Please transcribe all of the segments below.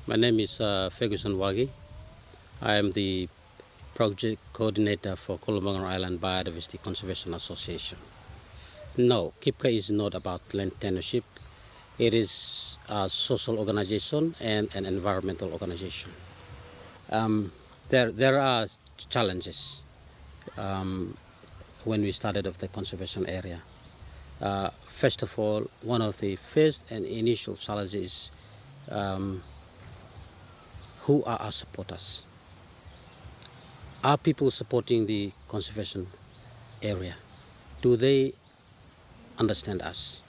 My name is Ferguson Vaghi. I am the project coordinator for Kolombangara Island Biodiversity Conservation Association. No, KIBCA is not about land tenureship. It is a social organization and an environmental organization. There are challenges when we started of the conservation area. First of all, one of the first and initial challenges is who are our supporters? Are people supporting the conservation area? Do they understand us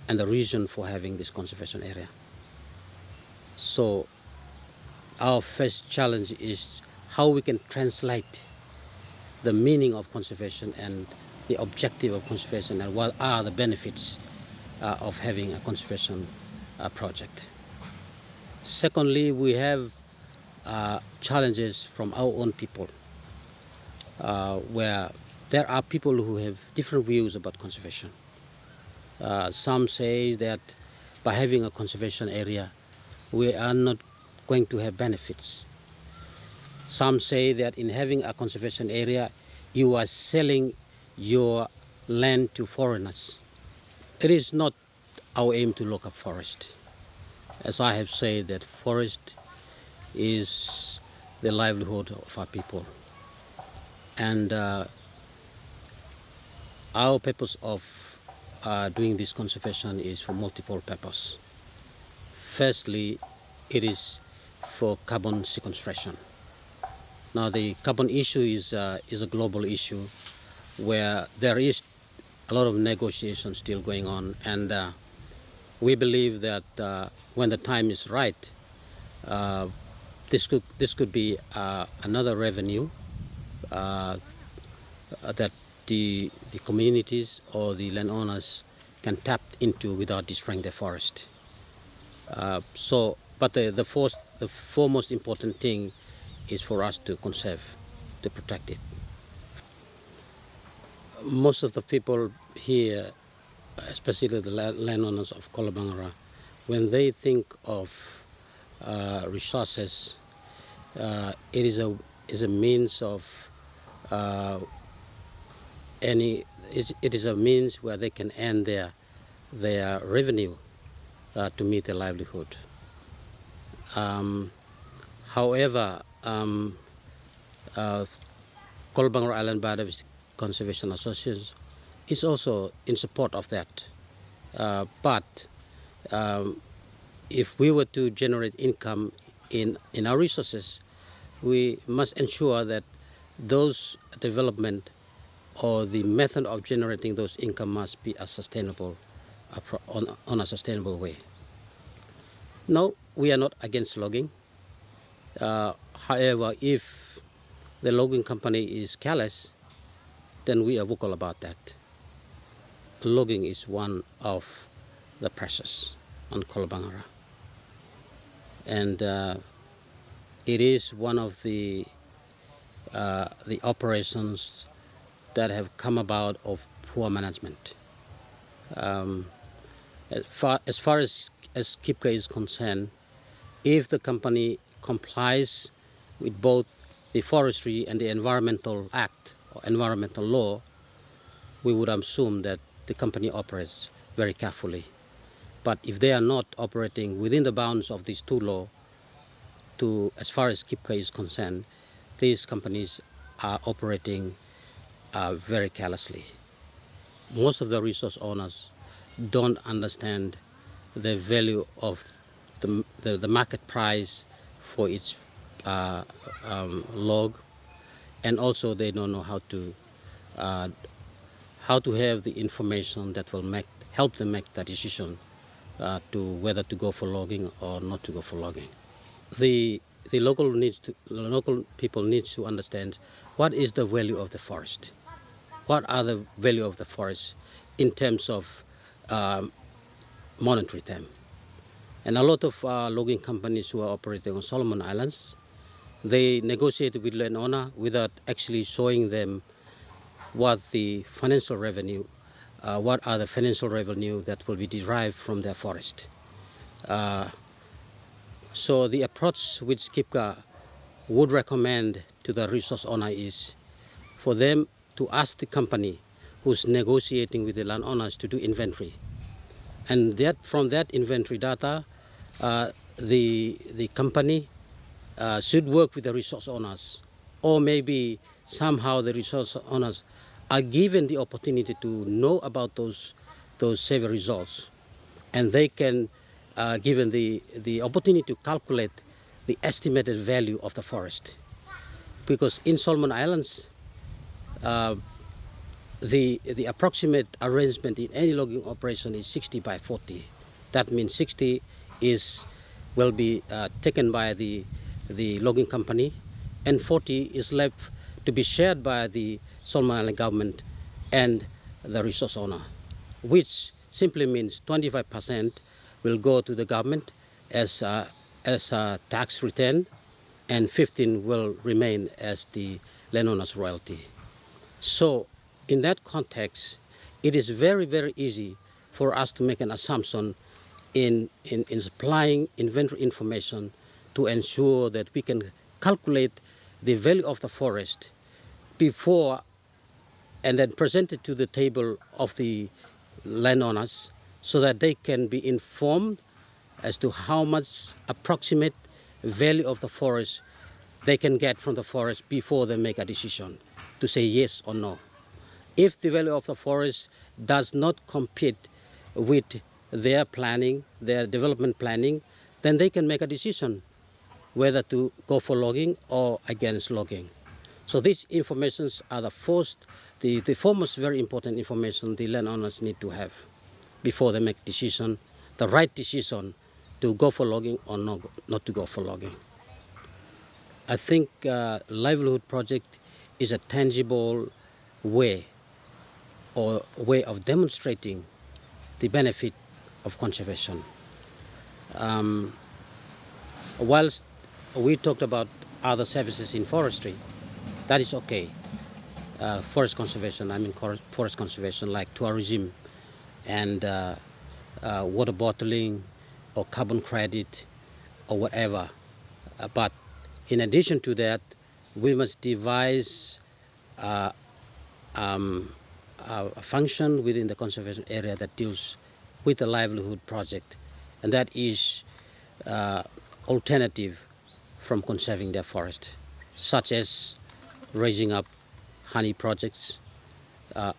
and the reason for having this conservation area? So our first challenge is how we can translate the meaning of conservation and the objective of conservation and what are the benefits of having a conservation project. Secondly, we have challenges from our own people where there are people who have different views about conservation. Some say that by having a conservation area, we are not going to have benefits. Some say that in having a conservation area, you are selling your land to foreigners. It is not our aim to look at forest. As I have said, that forest is the livelihood of our people. And our purpose of doing this conservation is for multiple purposes. Firstly, it is for carbon sequestration. Now the carbon issue is a global issue where there is a lot of negotiation still going on, and we believe that when the time is right, this could be another revenue that the communities or the landowners can tap into without destroying their forest. But the foremost important thing is for us to conserve, to protect it. Most of the people here, especially the landowners of Kolombangara, when they think of resources, it is a means of it is a means where they can earn their revenue to meet their livelihood. However, Kolombangara Island Biodiversity Conservation Association is also in support of that. But if we were to generate income in our resources, we must ensure that those development or the method of generating those income must be a sustainable on a sustainable way. No, we are not against logging. However, if the logging company is careless, then we are vocal about that. Logging is one of the pressures on Kolombangara, and it is one of the operations that have come about of poor management. As far as KIBCA is concerned, if the company complies with both the Forestry and the Environmental Act or environmental law, we would assume that the company operates very carefully. But if they are not operating within the bounds of these two laws, as far as KIBCA is concerned, these companies are operating very carelessly. Most of the resource owners don't understand the value of the market price for its log, and also they don't know how to have the information that will help them make the decision to whether to go for logging or not to go for logging. The local people need to understand what is the value of the forest. What are the value of the forest in terms of monetary term? And a lot of logging companies who are operating on Solomon Islands, they negotiate with landowner without actually showing them what the financial revenue, what are the financial revenue that will be derived from their forest. So the approach which KIBCA would recommend to the resource owner is for them to ask the company who's negotiating with the landowners to do inventory. And that from that inventory data, the company should work with the resource owners, or maybe somehow the resource owners are given the opportunity to know about those survey results, and they can given the opportunity to calculate the estimated value of the forest. Because in Solomon Islands, the approximate arrangement in any logging operation is 60/40. That means 60 will be taken by the logging company, and 40 is left to be shared by the Solomon Island government and the resource owner, which simply means 25% will go to the government as a tax return, and 15 will remain as the landowner's royalty. So in that context, it is very, very easy for us to make an assumption in supplying inventory information to ensure that we can calculate the value of the forest before and then present it to the table of the landowners so that they can be informed as to how much approximate value of the forest they can get from the forest before they make a decision to say yes or no. If the value of the forest does not compete with their planning, their development planning, then they can make a decision whether to go for logging or against logging. So these informations are the foremost very important information the landowners need to have before they make decision, the right decision to go for logging or not to go for logging. I think Livelihood project is a tangible way of demonstrating the benefit of conservation. Whilst we talked about other services in forestry, that is okay. Forest conservation like tourism and water bottling or carbon credit or whatever. But in addition to that, we must devise a function within the conservation area that deals with the livelihood project, and that is alternative from conserving their forest, such as raising up honey projects,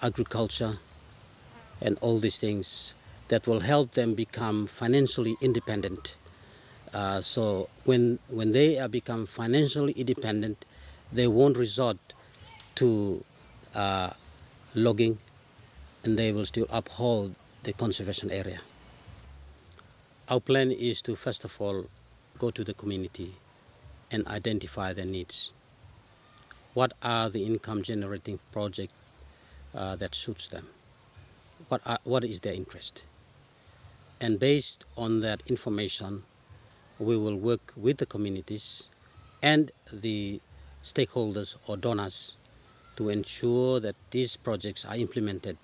agriculture, and all these things that will help them become financially independent. So when they become financially independent, they won't resort to logging, and they will still uphold the conservation area. Our plan is to first of all go to the community and identify their needs. What are the income generating projects that suits them? What is their interest? And based on that information, we will work with the communities and the stakeholders or donors to ensure that these projects are implemented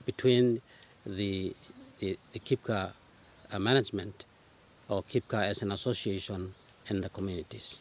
between the KIBCA management or KIBCA as an association and the communities.